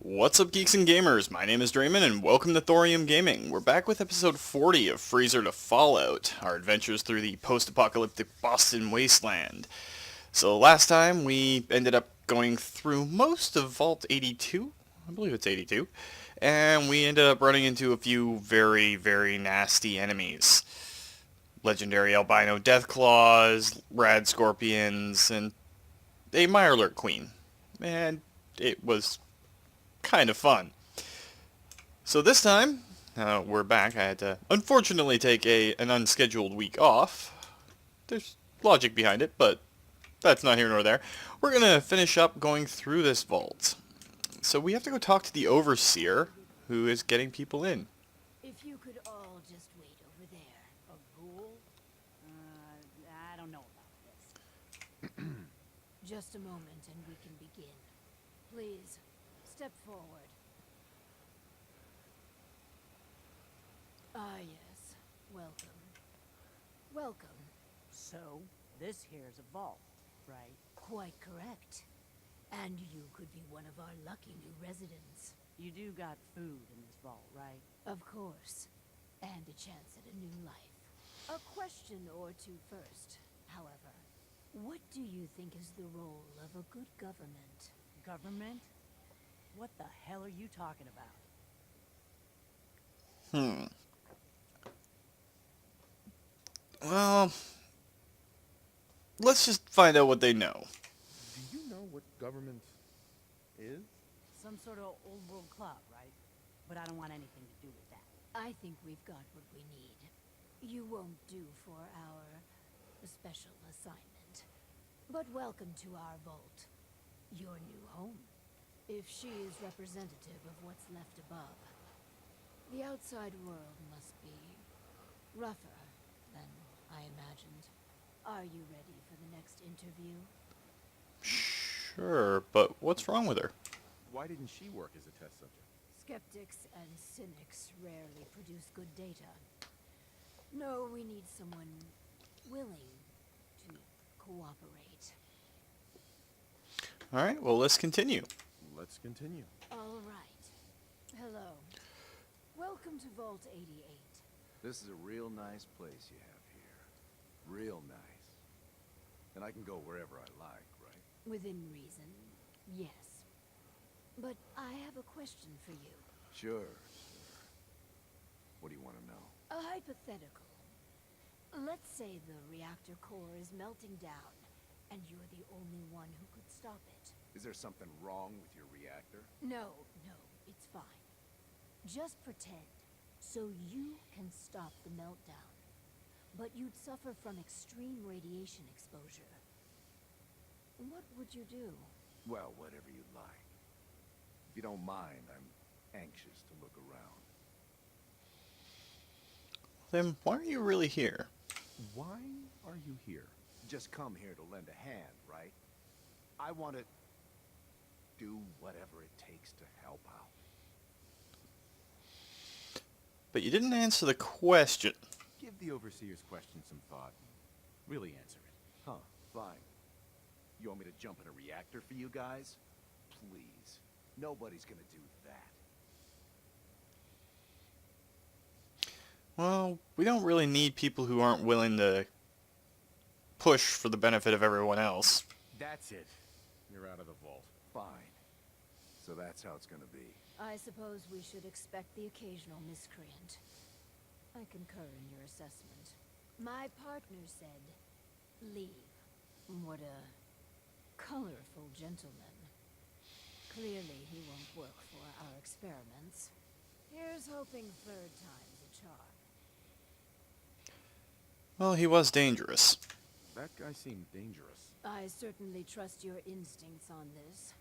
What's up, geeks and gamers? My name is Draymond, and welcome to Thorium Gaming. We're back with episode 40 of Freezer to Fallout, our adventures through the post-apocalyptic Boston wasteland. So last time, we ended up going through most of Vault 82, I believe it's 82, and we ended up running into a few very, very nasty enemies. Legendary albino deathclaws, rad scorpions, and a Mirelurk queen. And it was kind of fun. So this time, we're back. I had to, unfortunately, take an unscheduled week off. There's logic behind it, but that's not here nor there. We're going to finish up going through this vault. So we have to go talk to the Overseer, who is getting people in. If you could all just wait over there. A ghoul? I don't know about this. Just a moment and we can begin. Please, step forward. Ah, yes. Welcome. Welcome. So, this here's a vault, right? Quite correct. And you could be one of our lucky new residents. You do got food in this vault, right? Of course. And a chance at a new life. A question or two first, however. What do you think is the role of a good government? Government? What the hell are you talking about? Well, let's just find out what they know. Do you know what government is? Some sort of old world club, right? But I don't want anything to do with that. I think we've got what we need. You won't do for our special assignment. But welcome to our vault. Your new home. If she is representative of what's left above, the outside world must be rougher than I imagined. Are you ready for the next interview? Sure, but what's wrong with her? Why didn't she work as a test subject? Skeptics and cynics rarely produce good data. No, we need someone willing to cooperate. Alright, well, let's continue. Let's continue. All right. Hello. Welcome to Vault 88. This is a real nice place you have here. Real nice. And I can go wherever I like, right? Within reason, yes. But I have a question for you. Sure. What do you want to know? A hypothetical. Let's say the reactor core is melting down, and you're the only one who could stop it. Is there something wrong with your reactor? No, it's fine. Just pretend, so you can stop the meltdown. But you'd suffer from extreme radiation exposure. What would you do? Well, whatever you like. If you don't mind, I'm anxious to look around. Then why are you really here? Why are you here? Just come here to lend a hand, right? I want to do whatever it takes to help out. But you didn't answer the question. Give the Overseer's question some thought and really answer it. Huh, fine. You want me to jump in a reactor for you guys? Please. Nobody's gonna do that. Well, we don't really need people who aren't willing to push for the benefit of everyone else. That's it. You're out of the vault. Fine. So that's how it's gonna be. I suppose we should expect the occasional miscreant. I concur in your assessment. My partner said, leave. What a colorful gentleman. Clearly he won't work for our experiments. Here's hoping third time's a charm. Well, he was dangerous. That guy seemed dangerous. I certainly trust your instincts on this.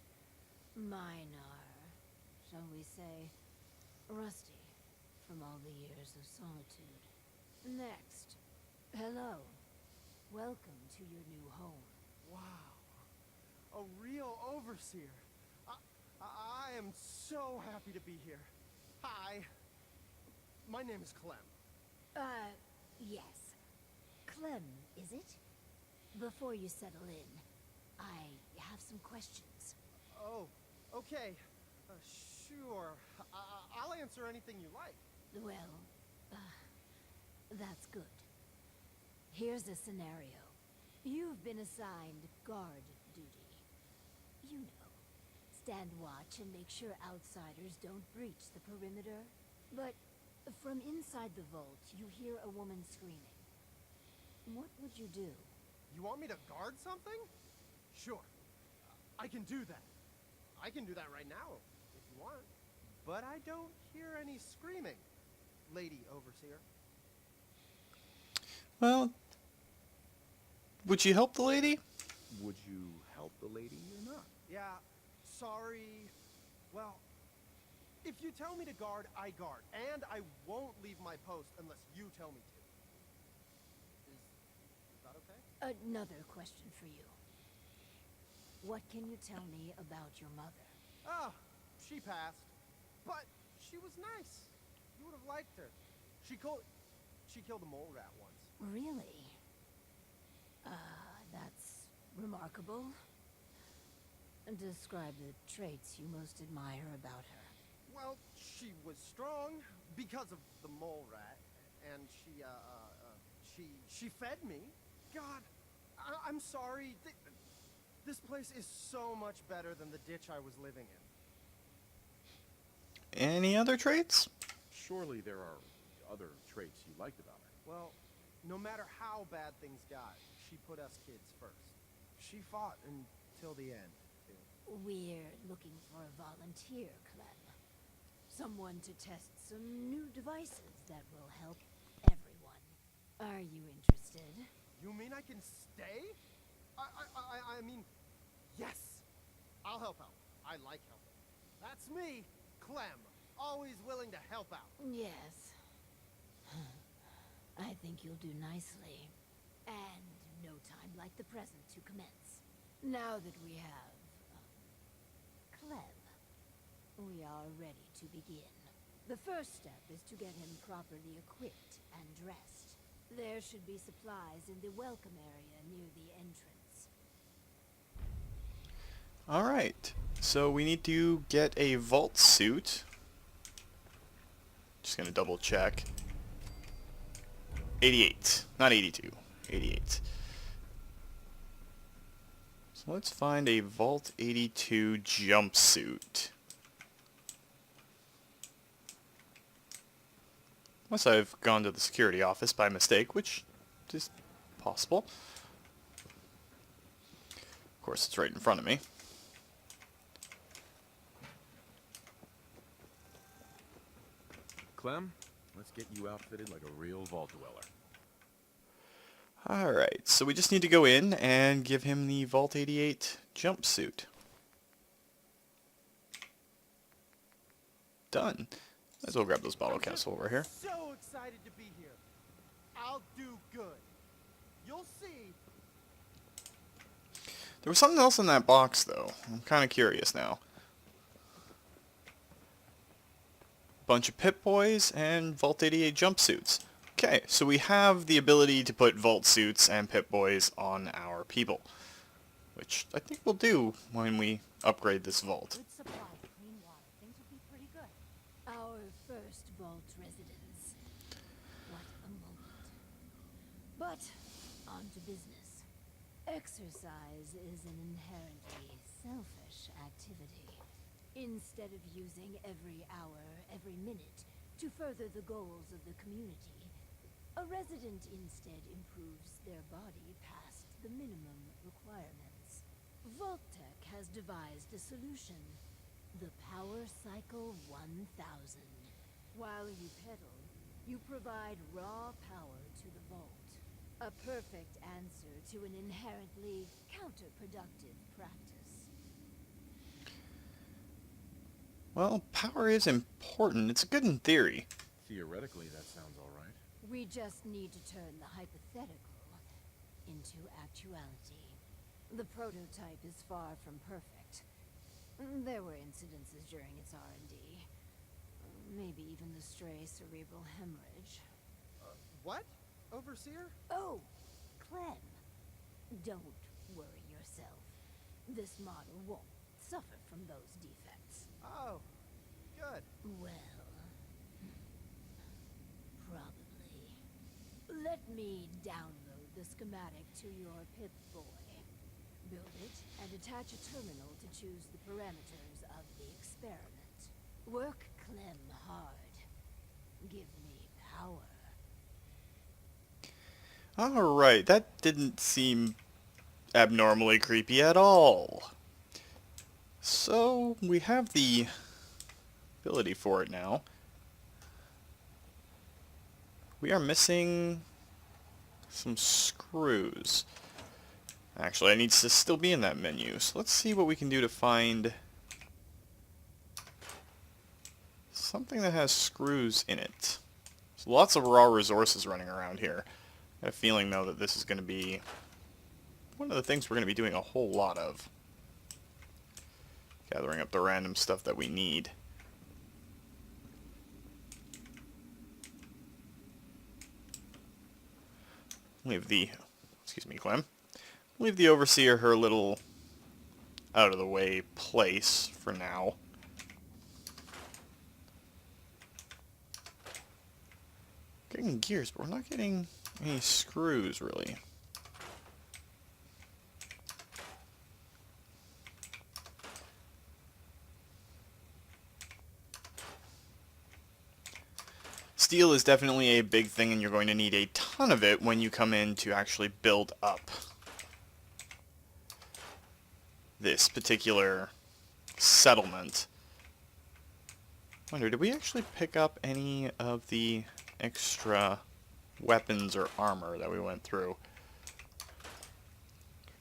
Mine are, shall we say, rusty from all the years of solitude. Next, hello. Welcome to your new home. Wow. A real overseer. I am so happy to be here. Hi. My name is Clem. Yes. Clem, is it? Before you settle in, I have some questions. Oh, okay. Sure. I'll answer anything you like. Well, that's good. Here's a scenario. You've been assigned guard duty. You know, stand watch and make sure outsiders don't breach the perimeter. But from inside the vault, you hear a woman screaming. What would you do? You want me to guard something? Sure. I can do that. I can do that right now, if you want. But I don't hear any screaming, Lady Overseer. Well, would you help the lady? Would you help the lady or not? Yeah, sorry. Well, if you tell me to guard, I guard. And I won't leave my post unless you tell me to. Is that okay? Another question for you. What can you tell me about your mother? Ah, she passed. But she was nice. You would have liked her. She killed a mole rat once. Really? That's remarkable. Describe the traits you most admire about her. Well, she was strong because of the mole rat, and she fed me. God, I'm sorry. This place is so much better than the ditch I was living in. Any other traits? Surely there are other traits you liked about her. Well, no matter how bad things got, she put us kids first. She fought until the end. We're looking for a volunteer, Clem. Someone to test some new devices that will help everyone. Are you interested? You mean I can stay? I mean, yes. I'll help out. I like helping. That's me, Clem. Always willing to help out. Yes. I think you'll do nicely. And no time like the present to commence. Now that we have Clem, we are ready to begin. The first step is to get him properly equipped and dressed. There should be supplies in the welcome area near the entrance. Alright, so we need to get a vault suit. Just gonna double check. 88, not 82, 88. So let's find a Vault 82 jumpsuit. Unless I've gone to the security office by mistake, which is possible. Of course, it's right in front of me. Clem, let's get you outfitted like a real vault dweller. Alright, so we just need to go in and give him the Vault 88 jumpsuit. Done. Might as well grab those bottle caps over here. So excited to be here. I'll do good. You'll see. There was something else in that box, though. I'm kind of curious now. Bunch of Pip-Boys and Vault 88 jumpsuits. Okay, so we have the ability to put Vault suits and Pip-Boys on our people. Which I think we'll do when we upgrade this vault. Good supply of clean water. Things will be pretty good. Our first vault residence. What a moment. But, on to business. Exercise is an inherently selfish activity. Instead of using every hour, every minute, to further the goals of the community, a resident instead improves their body past the minimum requirements. Vault-Tech has devised a solution. The Power Cycle 1000. While you pedal, you provide raw power to the vault. A perfect answer to an inherently counterproductive practice. Well, power is important. It's good in theory. Theoretically, that sounds all right. We just need to turn the hypothetical into actuality. The prototype is far from perfect. There were incidences during its R&D. Maybe even the stray cerebral hemorrhage. What? Overseer? Oh, Clem. Don't worry yourself. This model won't suffer from those defects. Oh, Well, probably. Let me download the schematic to your Pip-Boy. Build it and attach a terminal to choose the parameters of the experiment. Work Clem hard. Give me power. Alright, that didn't seem abnormally creepy at all. So, we have the ability for it now. We are missing some screws. Actually, it needs to still be in that menu. So let's see what we can do to find something that has screws in it. There's lots of raw resources running around here. I have a feeling, though, that this is going to be one of the things we're going to be doing a whole lot of. Gathering up the random stuff that we need. Leave the, excuse me, Clem. Leave the Overseer her little out-of-the-way place for now. Getting gears, but we're not getting any screws, really. Steel is definitely a big thing, and you're going to need a ton of it when you come in to actually build up this particular settlement. Wonder, did we actually pick up any of the extra weapons or armor that we went through?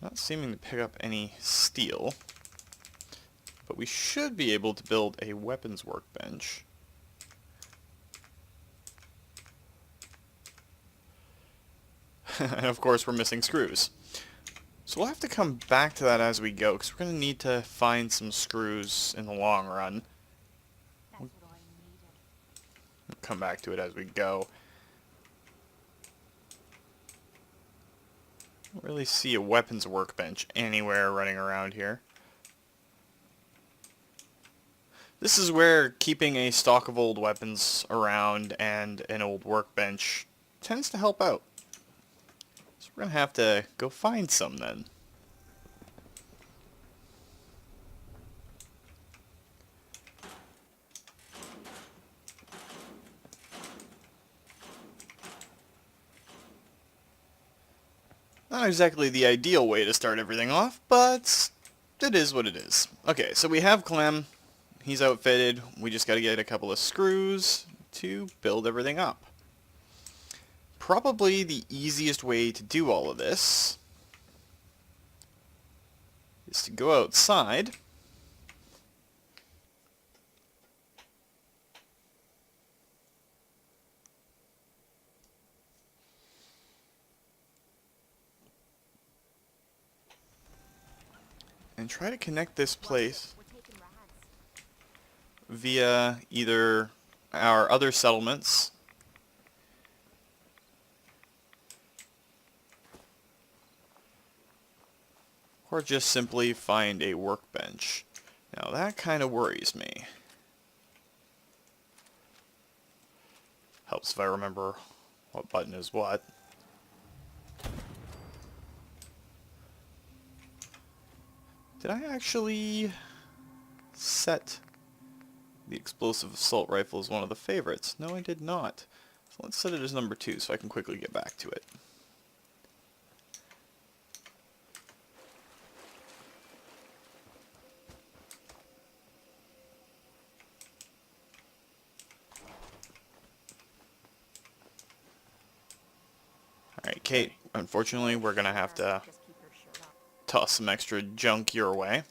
Not seeming to pick up any steel, but we should be able to build a weapons workbench. And of course we're missing screws. So we'll have to come back to that as we go, because we're going to need to find some screws in the long run. That's what I needed. We'll come back to it as we go. I don't really see a weapons workbench anywhere running around here. This is where keeping a stock of old weapons around and an old workbench tends to help out. So we're going to have to go find some then. Not exactly the ideal way to start everything off, but it is what it is. Okay, so we have Clem. He's outfitted. We just got to get a couple of screws to build everything up. Probably the easiest way to do all of this is to go outside and try to connect this place We're taking rides. via either our other settlements or just simply find a workbench. Now that kind of worries me. Helps if I remember what button is what. Did I actually set the explosive assault rifle as one of the favorites? No, I did not. So let's set it as number 2 so I can quickly get back to it. Alright, Kate, unfortunately we're going to have to Just keep her shirt up. toss some extra junk your way.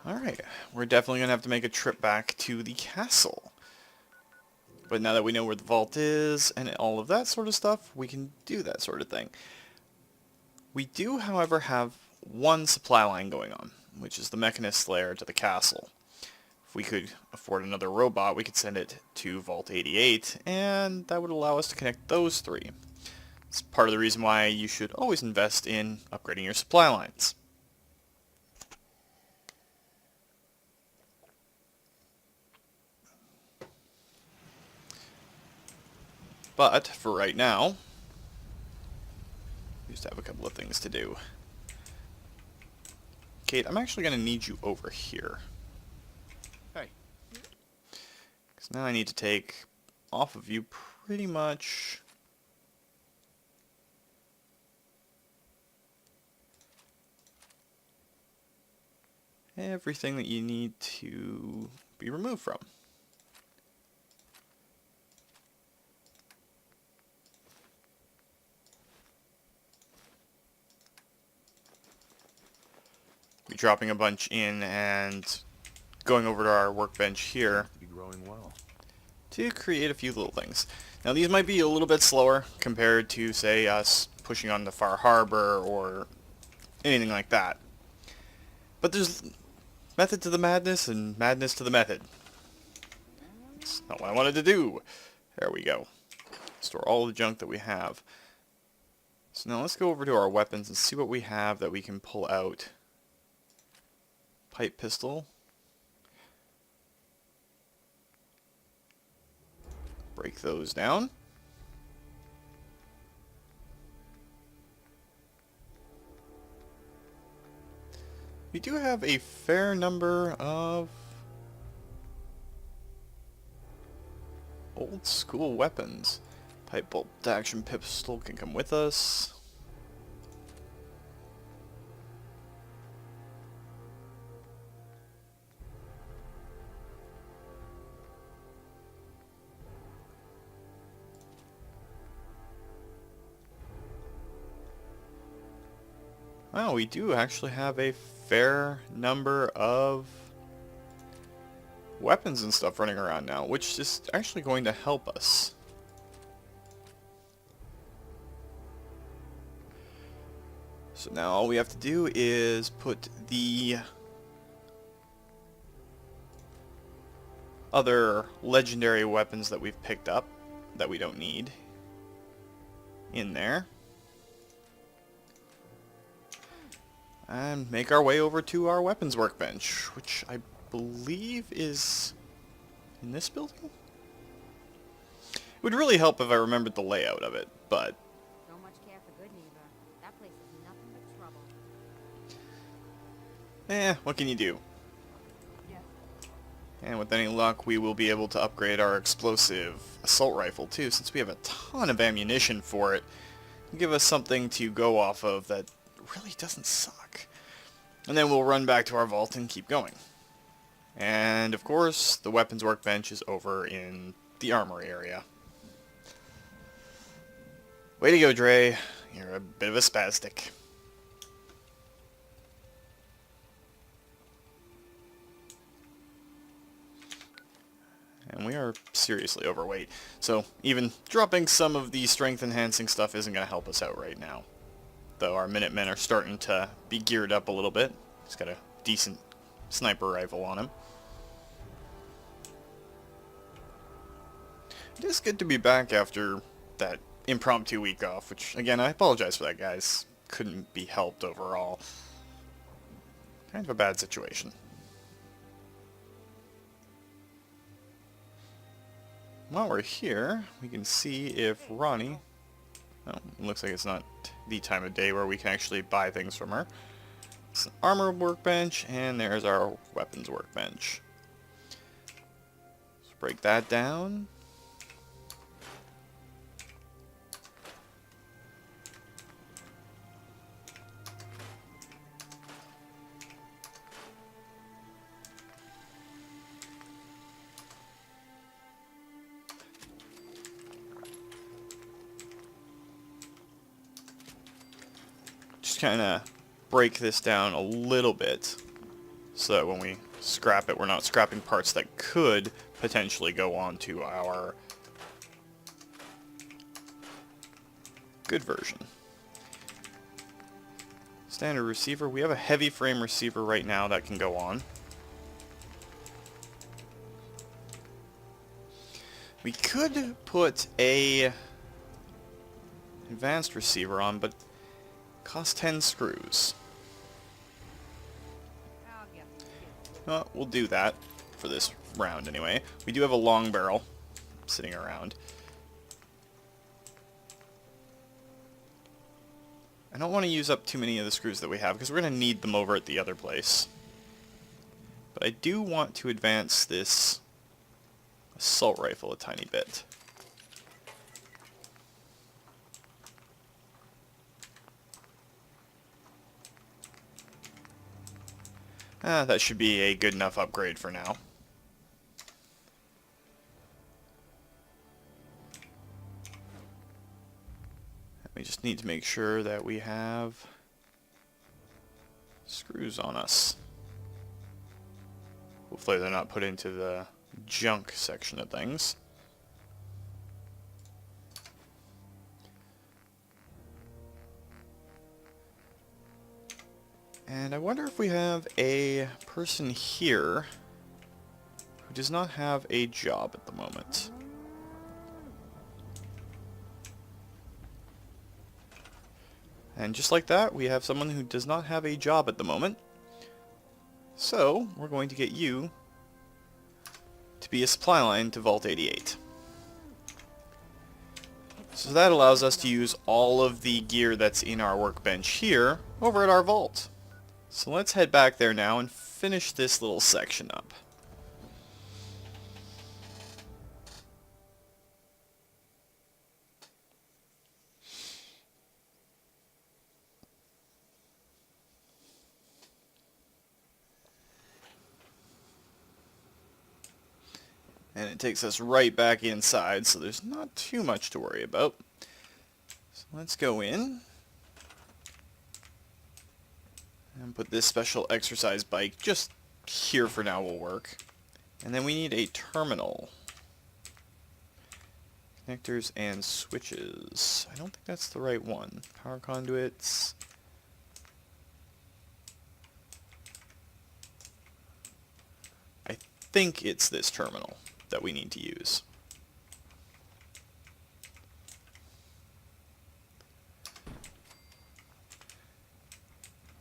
Alright, we're definitely going to have to make a trip back to the castle. But now that we know where the vault is and all of that sort of stuff, we can do that sort of thing. We do, however, have one supply line going on, which is the Mechanist Slayer to the castle. If we could afford another robot, we could send it to Vault 88, and that would allow us to connect those three. It's part of the reason why you should always invest in upgrading your supply lines. But for right now, we just have a couple of things to do. Kate, I'm actually going to need you over here. Hey. Because now I need to take off of you pretty much everything that you need to be removed from. Be dropping a bunch in and going over to our workbench here Be growing well. to create a few little things. Now these might be a little bit slower compared to, say, us pushing on the Far Harbor or anything like that. But there's method to the madness and madness to the method. That's not what I wanted to do. There we go. Store all the junk that we have. So now let's go over to our weapons and see what we have that we can pull out. Pipe pistol. Break those down. We do have a fair number of old school weapons. Pipe bolt action pistol can come with us. Wow, we do actually have a fair number of weapons and stuff running around now, which is actually going to help us. So now all we have to do is put the other legendary weapons that we've picked up that we don't need in there. And make our way over to our weapons workbench, which I believe is in this building? It would really help if I remembered the layout of it, but Don't much care for good neighbor. That place is nothing but trouble. what can you do? Yes. And with any luck, we will be able to upgrade our explosive assault rifle too, since we have a ton of ammunition for it. It'll give us something to go off of that really doesn't suck. And then we'll run back to our vault and keep going. And of course, the weapons workbench is over in the armory area. Way to go, Dre. You're a bit of a spastic. And we are seriously overweight. So even dropping some of the strength enhancing stuff isn't going to help us out right now. Though our Minutemen are starting to be geared up a little bit. He's got a decent sniper rifle on him. It is good to be back after that impromptu week off, which, again, I apologize for that, guys. Couldn't be helped overall. Kind of a bad situation. While we're here, we can see if Ronnie... Oh, it looks like it's not the time of day where we can actually buy things from her. It's an armor workbench, and there's our weapons workbench. Let's break that down. Just kind of break this down a little bit so that when we scrap it, we're not scrapping parts that could potentially go on to our good version. Standard receiver. We have a heavy frame receiver right now that can go on. We could put a advanced receiver on, but cost 10 screws. I'll get it. Well, we'll do that for this round anyway. We do have a long barrel sitting around. I don't want to use up too many of the screws that we have, because we're going to need them over at the other place. But I do want to advance this assault rifle a tiny bit. That should be a good enough upgrade for now. We just need to make sure that we have screws on us. Hopefully they're not put into the junk section of things. And I wonder if we have a person here who does not have a job at the moment. And just like that, we have someone who does not have a job at the moment. So, we're going to get you to be a supply line to Vault 88. So that allows us to use all of the gear that's in our workbench here over at our vault. So let's head back there now and finish this little section up. And it takes us right back inside, so there's not too much to worry about. So let's go in and put this special exercise bike just here for now will work. And then we need a terminal. Connectors and switches. I don't think that's the right one. Power conduits. I think it's this terminal that we need to use.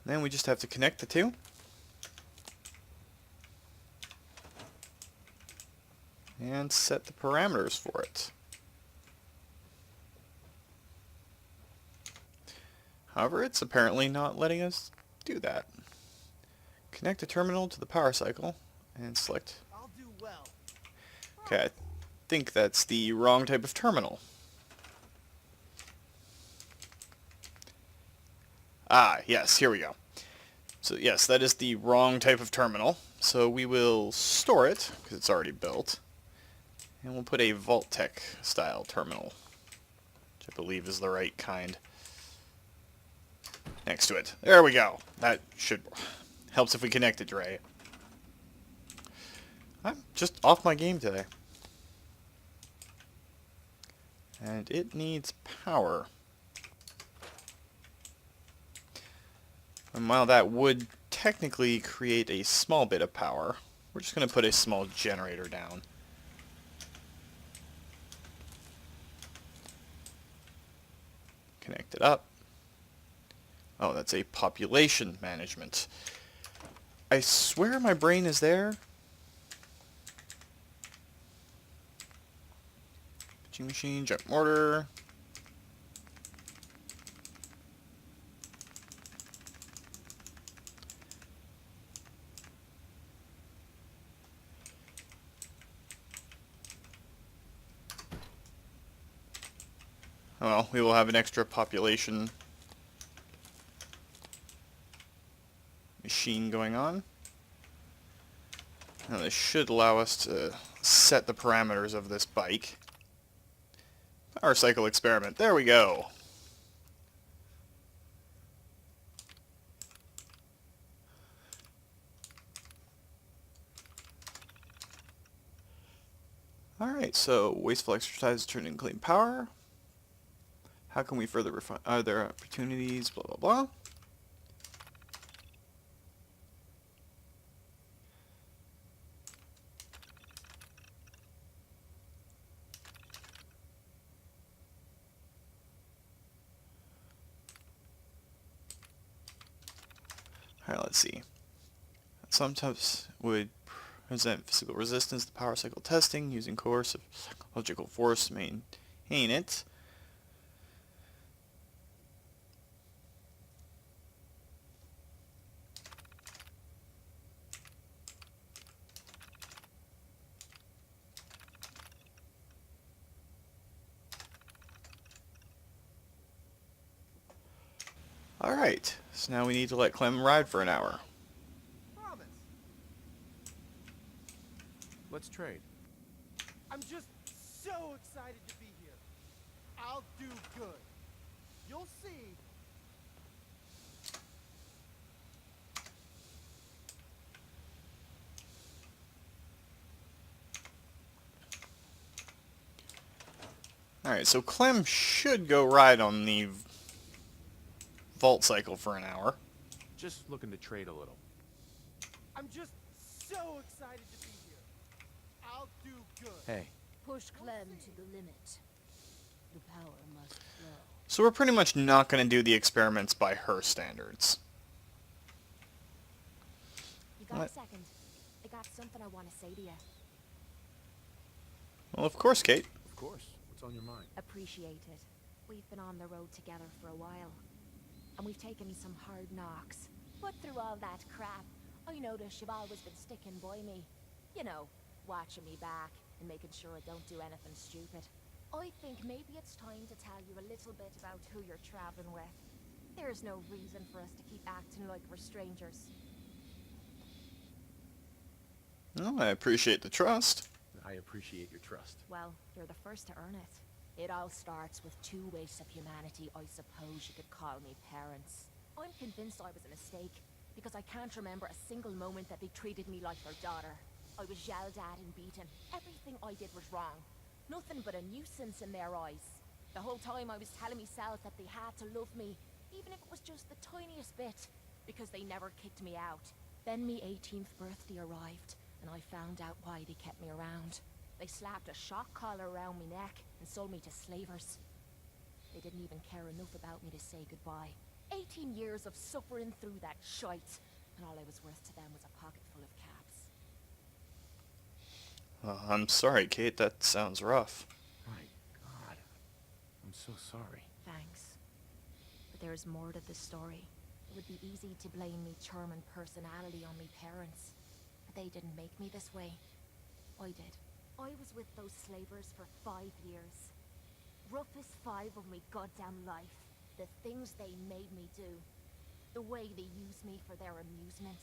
Then we just have to connect the two. And set the parameters for it. However, it's apparently not letting us do that. Connect the terminal to the power cycle and select. I'll do well. Okay, I think that's the wrong type of terminal. Ah, yes, here we go. So yes, that is the wrong type of terminal. So we will store it, because it's already built. And we'll put a Vault-Tec style terminal, which I believe is the right kind, next to it. There we go. That should helps if we connect it right. I'm just off my game today. And it needs power. And while that would technically create a small bit of power, we're just going to put a small generator down. Connect it up. Oh, that's a population management. I swear my brain is there. Pitching machine, junk mortar. Well, we will have an extra population machine going on. Now this should allow us to set the parameters of this bike. Power cycle experiment. There we go. Alright, so wasteful exercise turned into clean power. How can we further refine? Are there opportunities? Blah, blah, blah. Alright, let's see. Sometimes would present physical resistance to power cycle testing using coercive psychological force to maintain it. Alright, so now we need to let Clem ride for an hour. Promise. Let's trade. I'm just so excited to be here. I'll do good. You'll see. Alright, so Clem should go ride on the vault cycle for an hour. Just looking to trade a little. I'm just so excited to be here. I'll do good. Hey, Push Clem to the limit. The power must flow. So we're pretty much not going to do the experiments by her standards. You got What? a second? I got something I want to say to you. Well, of course, Kate. of course. What's on your mind? Appreciate it. We've been on the road together for a while. And we've taken some hard knocks. But through all that crap, I notice you've always been sticking by me. You know, watching me back and making sure I don't do anything stupid. I think maybe it's time to tell you a little bit about who you're traveling with. There's no reason for us to keep acting like we're strangers. Well, I appreciate the trust. I appreciate your trust. Well, you're the first to earn it. It all starts with two wastes of humanity I suppose you could call me parents. I'm convinced I was a mistake, because I can't remember a single moment that they treated me like their daughter. I was yelled at and beaten. Everything I did was wrong. Nothing but a nuisance in their eyes. The whole time I was telling myself that they had to love me, even if it was just the tiniest bit, because they never kicked me out. Then me 18th birthday arrived, and I found out why they kept me around. They slapped a shock collar around my neck and sold me to slavers. They didn't even care enough about me to say goodbye. 18 years of suffering through that shite, and all I was worth to them was a pocket full of caps. I'm sorry, Kate. That sounds rough. My God. I'm so sorry. Thanks. But there's more to the story. It would be easy to blame me charm and personality on me parents. But they didn't make me this way. I did. I was with those slavers for 5 years. Roughest 5 of me goddamn life. The things they made me do. The way they used me for their amusement.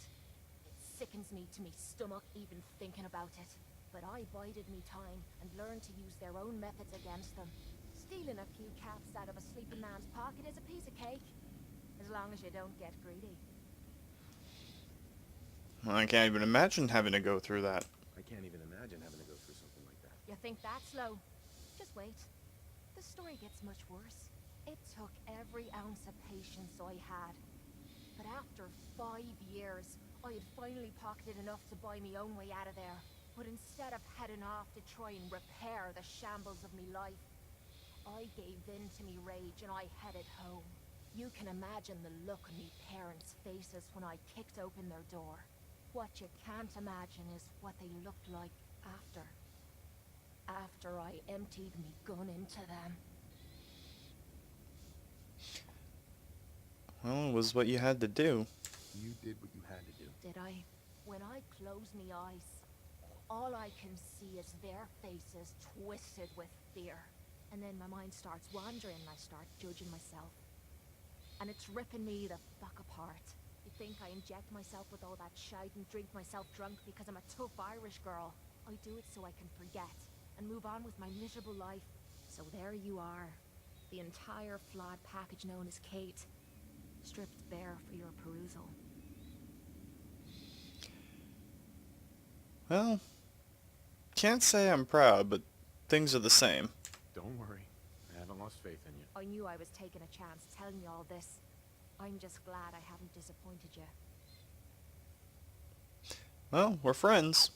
It sickens me to me stomach even thinking about it. But I bided me time and learned to use their own methods against them. Stealing a few caps out of a sleeping man's pocket is a piece of cake. As long as you don't get greedy. I can't even imagine having to go through that. I can't even imagine having to go through something like that. You think that's slow? Just wait. The story gets much worse. It took every ounce of patience I had. But after 5 years, I had finally pocketed enough to buy me own way out of there. But instead of heading off to try and repair the shambles of me life, I gave in to me rage and I headed home. You can imagine the look on me parents' faces when I kicked open their door. What you can't imagine is what they looked like after. After I emptied me gun into them. Well, it was what you had to do. You did what you had to do. Did I? When I close me eyes, all I can see is their faces twisted with fear. And then my mind starts wandering and I start judging myself. And it's ripping me the fuck apart. You think I inject myself with all that shite and drink myself drunk because I'm a tough Irish girl. I do it so I can forget and move on with my miserable life. So there you are. The entire flawed package known as Kate. Stripped bare for your perusal. Well, can't say I'm proud, but things are the same. Don't worry. I haven't lost faith in you. I knew I was taking a chance telling you all this. I'm just glad I haven't disappointed you. Well, we're friends.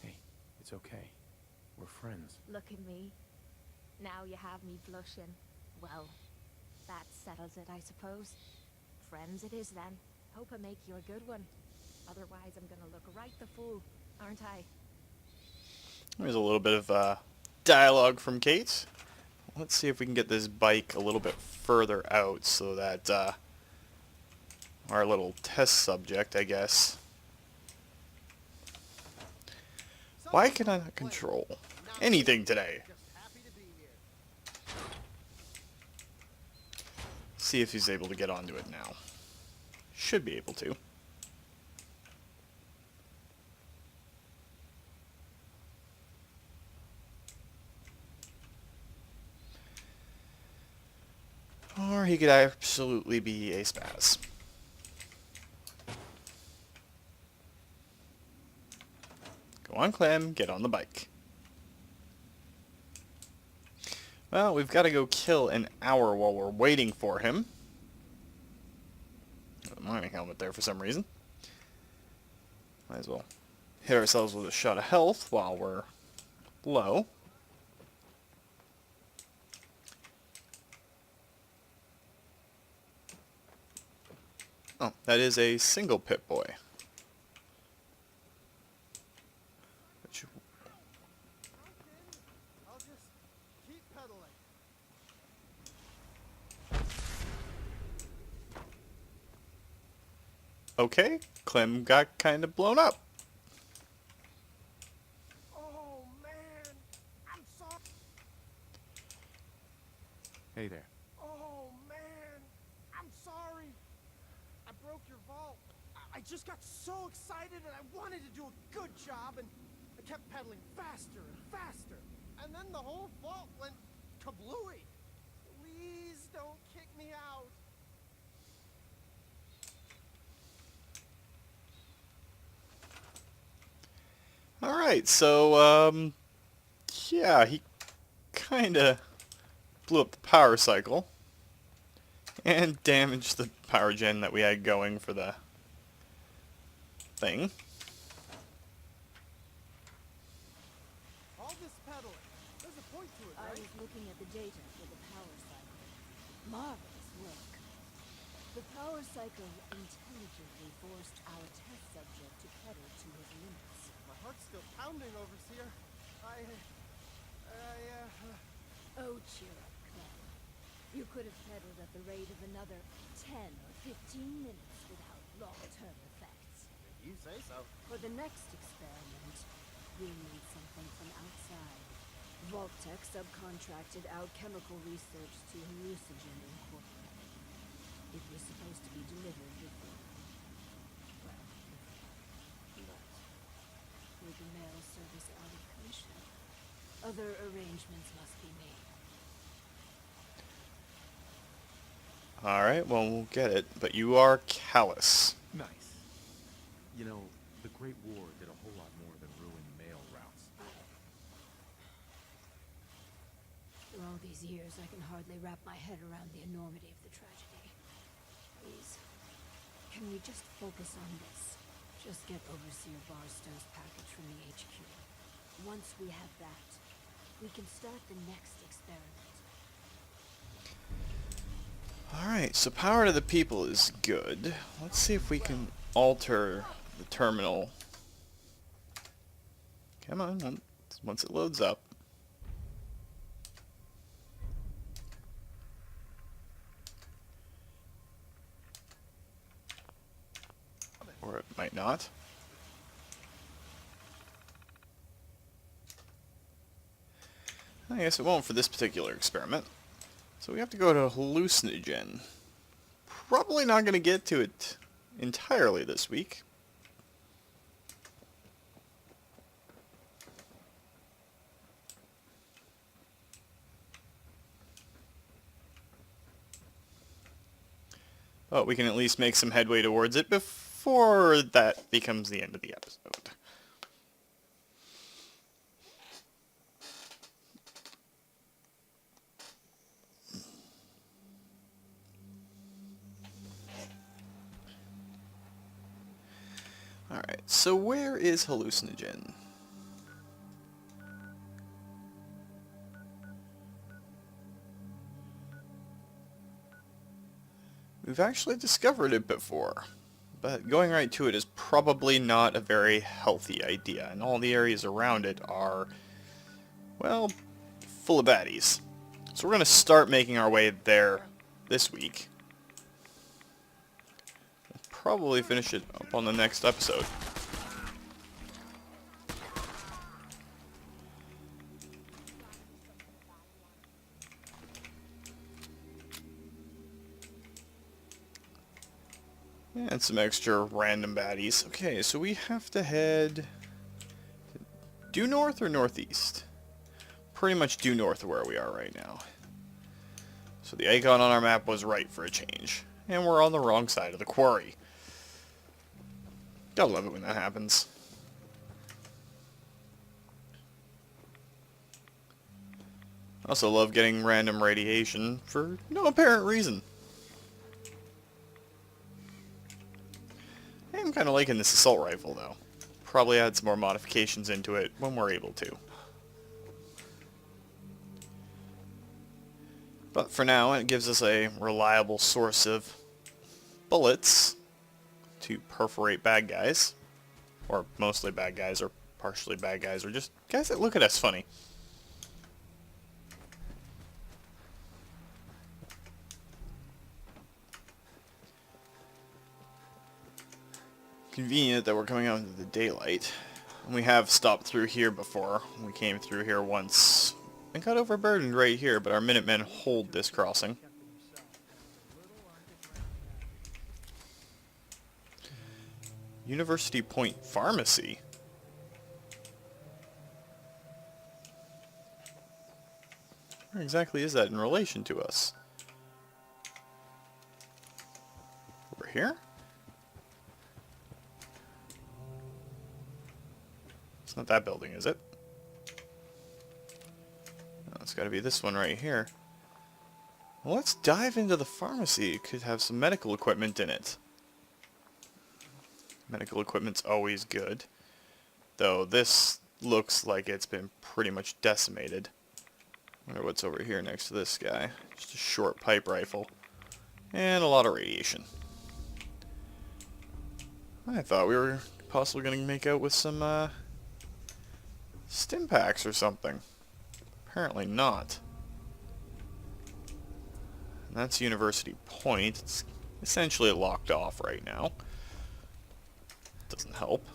Hey, it's okay. We're friends. Look at me. Now you have me blushing. Well, that settles it, I suppose. Friends it is then. Hope I make you a good one. Otherwise I'm gonna look right the fool, aren't I? There's a little bit of dialogue from Kate. Let's see if we can get this bike a little bit further out so that our little test subject, I guess. Why can I not control anything today? Just happy to be here. See if he's able to get onto it now. should be able to. Or he could absolutely be a spaz. Go on, Clem, get on the bike. Well, we've got to go kill an hour while we're waiting for him. A mining helmet there for some reason. Might as well hit ourselves with a shot of health while we're low. Oh, that is a single Pip-Boy. Which, I'll just keep pedaling. okay, Clem got kind of blown up. Oh man, I'm sorry. Hey there. Oh man, I'm sorry. I broke your vault. I just got so excited and I wanted to do a good job and I kept pedaling faster and faster. And then the whole vault went kablooey. Please don't kick me out. Alright, so, yeah, he kinda blew up the power cycle. And damaged the power gen that we had going for the thing. All this pedaling. There's a point to it, I right? was looking at the data for the power cycle. Marvelous work. The power cycle intelligently forced our test subject to pedal to his limits. My heart's still pounding, Overseer. Oh, cheer up, Clem. You could have pedaled at the rate of another 10 or 15 minutes without long-term effects. You say so. For the next experiment, we'll need something from outside. Vault-Tec subcontracted out chemical research to Hallucinogen Incorporated. It was supposed to be delivered before. Well, but with the mail service out of commission, other arrangements must be made. Alright, well, we'll get it. But you are callous. Nice. You know, the Great War did a whole lot more than ruin mail routes. Through all these years, I can hardly wrap my head around the enormity of the tragedy. Please, can we just focus on this? Just get Overseer Barstow's package from the HQ. Once we have that, we can start the next experiment. Alright, so power to the people is good. Let's see if we can alter the terminal. Come on, once it loads up. Or it might not. I guess it won't for this particular experiment. So we have to go to Hallucinogen. Probably not going to get to it entirely this week. But we can at least make some headway towards it before that becomes the end of the episode. Alright, so where is Hallucinogen? We've actually discovered it before, but going right to it is probably not a very healthy idea, and all the areas around it are, well, full of baddies. So we're going to start making our way there this week. We'll probably finish it up on the next episode. And And some extra random baddies. Okay, so we have to head due north or northeast? Pretty much due north of where we are right now. So the icon on our map was right for a change. And we're on the wrong side of the quarry. Gotta love it when that happens. Also love getting random radiation for no apparent reason. I'm kind of liking this assault rifle though. Probably add some more modifications into it when we're able to. But for now, it gives us a reliable source of bullets to perforate bad guys. Or mostly bad guys, or partially bad guys, or just guys that look at us funny. Convenient that we're coming out into the daylight. And we have stopped through here before. We came through here once and got overburdened right here, but our Minutemen hold this crossing. University Point Pharmacy. Where exactly is that in relation to us? Over here? It's not that building, is it? No, it's got to be this one right here. Well, let's dive into the pharmacy. It could have some medical equipment in it. Medical equipment's always good. Though this looks like it's been pretty much decimated. Wonder what's over here next to this guy. Just a short pipe rifle. And a lot of radiation. I thought we were possibly going to make out with some, stim packs or something. Apparently not. And that's University Point. It's essentially locked off right now. Doesn't help.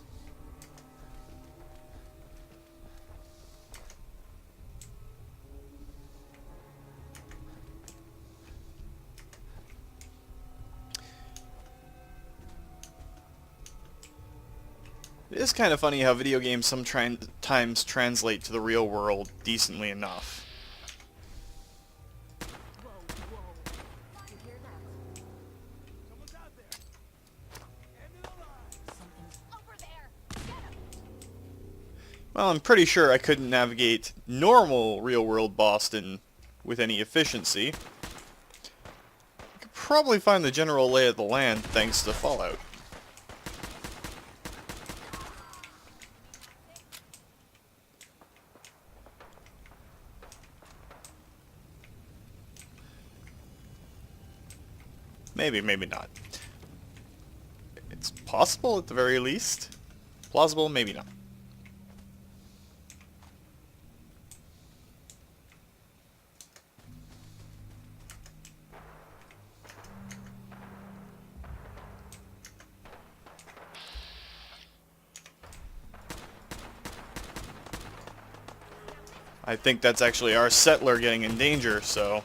It is kind of funny how video games sometimes translate to the real world decently enough. Whoa, whoa. You hear that? Someone's out there. End of the line. Something's over there. Get him! Well, I'm pretty sure I couldn't navigate normal real-world Boston with any efficiency. I could probably find the general lay of the land thanks to Fallout. Maybe, maybe not. It's possible at the very least. Plausible, maybe not. I think that's actually our settler getting in danger, so...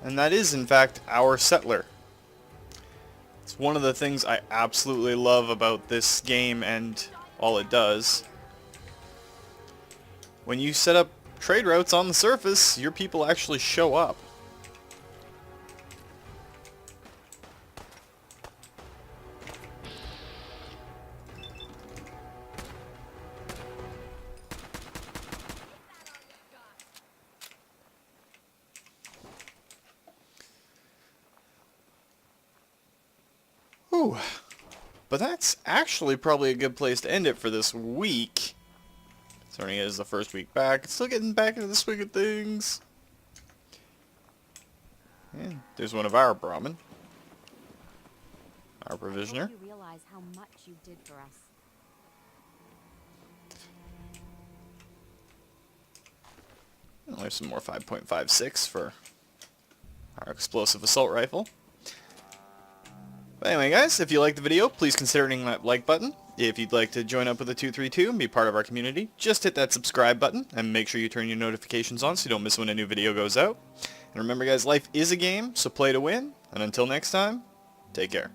And that is, in fact, our settler. It's one of the things I absolutely love about this game and all it does. When you set up trade routes on the surface, your people actually show up. Whew. But that's actually probably a good place to end it for this week. Considering it is the first week back. It's still getting back into the swing of things. And there's one of our Brahmin. our provisioner. I hope you realize how much you did for us. And there's some more 5.56 for our explosive assault rifle. But anyway guys, if you liked the video, please consider hitting that like button. If you'd like to join up with the 232 and be part of our community, just hit that subscribe button and make sure you turn your notifications on so you don't miss when a new video goes out. And remember guys, life is a game, so play to win. And until next time, take care.